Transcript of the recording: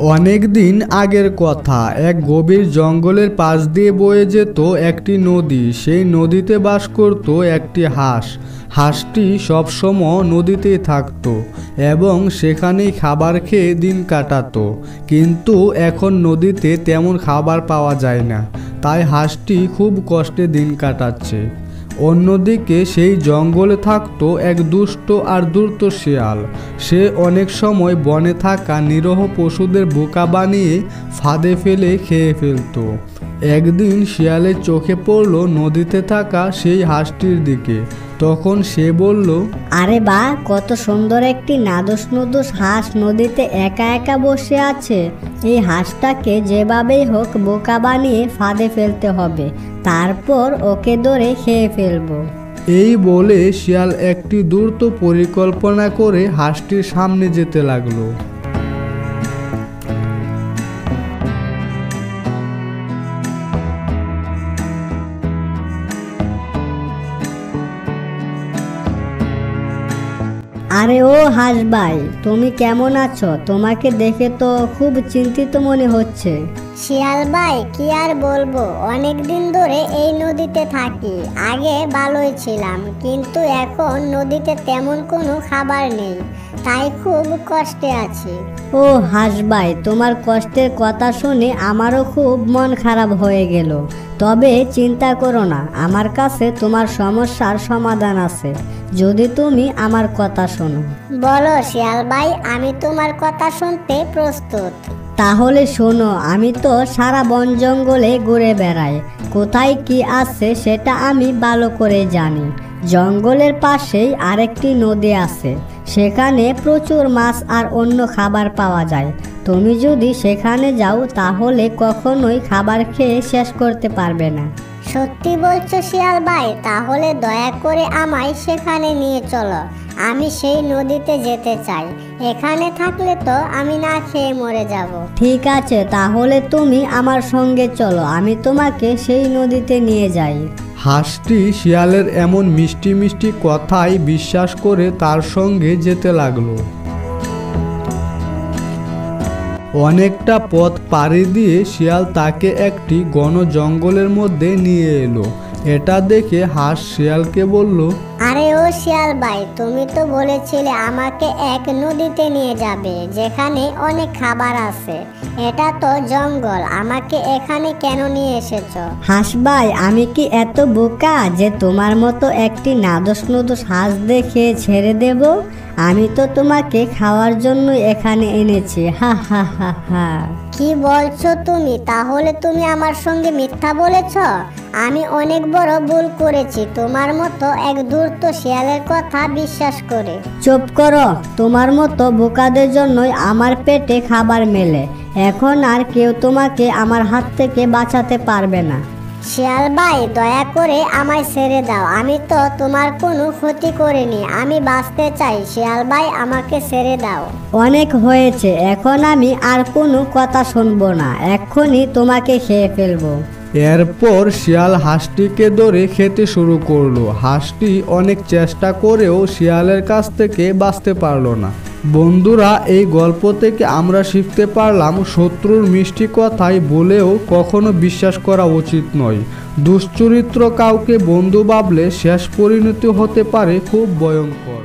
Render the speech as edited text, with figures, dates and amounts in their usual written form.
অনেক দিন আগের কথা, এক গভীর জঙ্গলের পাশ দিয়ে বয়ে যেত একটি নদী। সেই নদীতে বাস করত একটি হাঁস। হাঁসটি সবসময় নদীতেই থাকতো এবং সেখানেই খাবার খেয়ে দিন কাটাতো। কিন্তু এখন নদীতে তেমন খাবার পাওয়া যায় না, তাই হাঁসটি খুব কষ্টে দিন কাটাচ্ছে। অন্যদিকে সেই জঙ্গলে থাকতো এক দুষ্ট আর ধূর্ত শিয়াল। সে অনেক সময় বনে থাকা নিরীহ পশুদের বোকা বানিয়ে ফাঁদে ফেলে খেয়ে ফেলতো। একদিন শিয়ালের চোখে পড়ল নদীতে থাকা সেই হাঁসটির দিকে। তখন সে বলল, আরে বাহ, কত সুন্দর একটি নাদুস নুদুস হাঁস নদীতে একা একা বসে আছে। এই হাঁসটাকে যেভাবেই হোক বোকা বানিয়ে ফাঁদে ফেলতে হবে, তারপর ওকে ধরে খেয়ে ফেলবো। এই বলে শিয়াল একটি দ্রুত পরিকল্পনা করে হাঁসটির সামনে যেতে লাগলো। আরে ও হাঁস ভাই, তুমি কেমন আছো? তোমাকে দেখে তো খুব চিন্তিত মনে হচ্ছে। শিয়াল ভাই, কি আর বলবো, অনেক দিন ধরে এই নদীতে থাকি। আগে ভালোই ছিলাম, কিন্তু এখন নদীতে তেমন কোনো খাবার নেই, তাই খুব কষ্টে আছি। ও হাঁস ভাই, তোমার কষ্টের কথা শুনে আমারও খুব মন খারাপ হয়ে গেল। তবে চিন্তা করো না, আমার কাছে তোমার সমস্যার সমাধান আছে, যদি তুমি আমার কথা শোনো। বলো শিয়াল ভাই, আমি তোমার কথা শুনতে প্রস্তুত। তাহলে শোনো, আমি তো সারা বন জঙ্গলে ঘুরে বেড়াই, কোথায় কি আছে সেটা আমি ভালো করে জানি। জঙ্গলের পাশেই আরেকটি নদী আছে, সেখানে প্রচুর মাছ আর অন্য খাবার পাওয়া যায়। তুমি যদি সেখানে যাও তাহলে কখনোই খাবার খেয়ে শেষ করতে পারবে না। সত্যি বলছো শিয়াল ভাই? তাহলে দয়া করে আমায় সেখানে নিয়ে চলো, আমি সেই নদীতে যেতে চাই। এখানে থাকলে তো আমি না খেয়ে মরে যাব। ঠিক আছে, তাহলে তুমি আমার সঙ্গে চলো, আমি তোমাকে সেই নদীতে নিয়ে যাই। হাঁসটি শিয়ালের এমন মিষ্টি মিষ্টি কথাই বিশ্বাস করে তার সঙ্গে যেতে লাগলো। অনেকটা পথ পাড়ি দিয়ে শিয়াল তাকে একটি ঘন জঙ্গলের মধ্যে নিয়ে এলো। এটা দেখে হাঁস শিয়ালকে বলল, আরে ও শিয়াল ভাই, তুমি তো বলেছিলে আমাকে এক নদীতে নিয়ে যাবে যেখানে অনেক খাবার আছে। এটা তো জঙ্গল, আমাকে এখানে কেন নিয়ে এসেছো? হাঁস ভাই, আমি কি এত বোকা যে তোমার মতো একটি নাদুস নুদুস হাঁস দেখে ছেড়ে দেব? আমি তো তোমাকে খাওয়ার জন্য এখানে এনেছি। হা হা হা হা। কি বলছো তুমি? তাহলে তুমি আমার সঙ্গে মিথ্যা বলেছ। আমি অনেক বড় ভুল করেছি তোমার মতো এক ধূর্ত শিয়ালের কথা বিশ্বাস করে। চুপ করো, তোমার মতো বোকাদের জন্যই আমার পেটে খাবার মেলে। এখন আর কেউ তোমাকে আমার হাত থেকে বাঁচাতে পারবে না। শিয়াল ভাই, দয়া করে আমায় ছেড়ে দাও, আমি তো তোমার কোনো ক্ষতি করিনি, আমি বাঁচতে চাই। শিয়াল ভাই, আমাকে ছেড়ে দাও। অনেক হয়েছে, এখন আমি আর কোনো কথা শুনবো না, এক্ষুনি তোমাকে খেয়ে ফেলবো। এরপর শিয়াল হাঁসটিকে ধরে খেতে শুরু করলো। হাঁসটি অনেক চেষ্টা করেও শিয়ালের কাছ থেকে বাঁচতে পারলো না। বন্ধুরা, এই গল্প থেকে আমরা শিখতে পারলাম, শত্রুর মিষ্টি কথাই বলেও কখনো বিশ্বাস করা উচিত নয়। দুশ্চরিত্র কাউকে বন্ধু ভাবলে শেষ পরিণতি হতে পারে খুব ভয়ঙ্কর।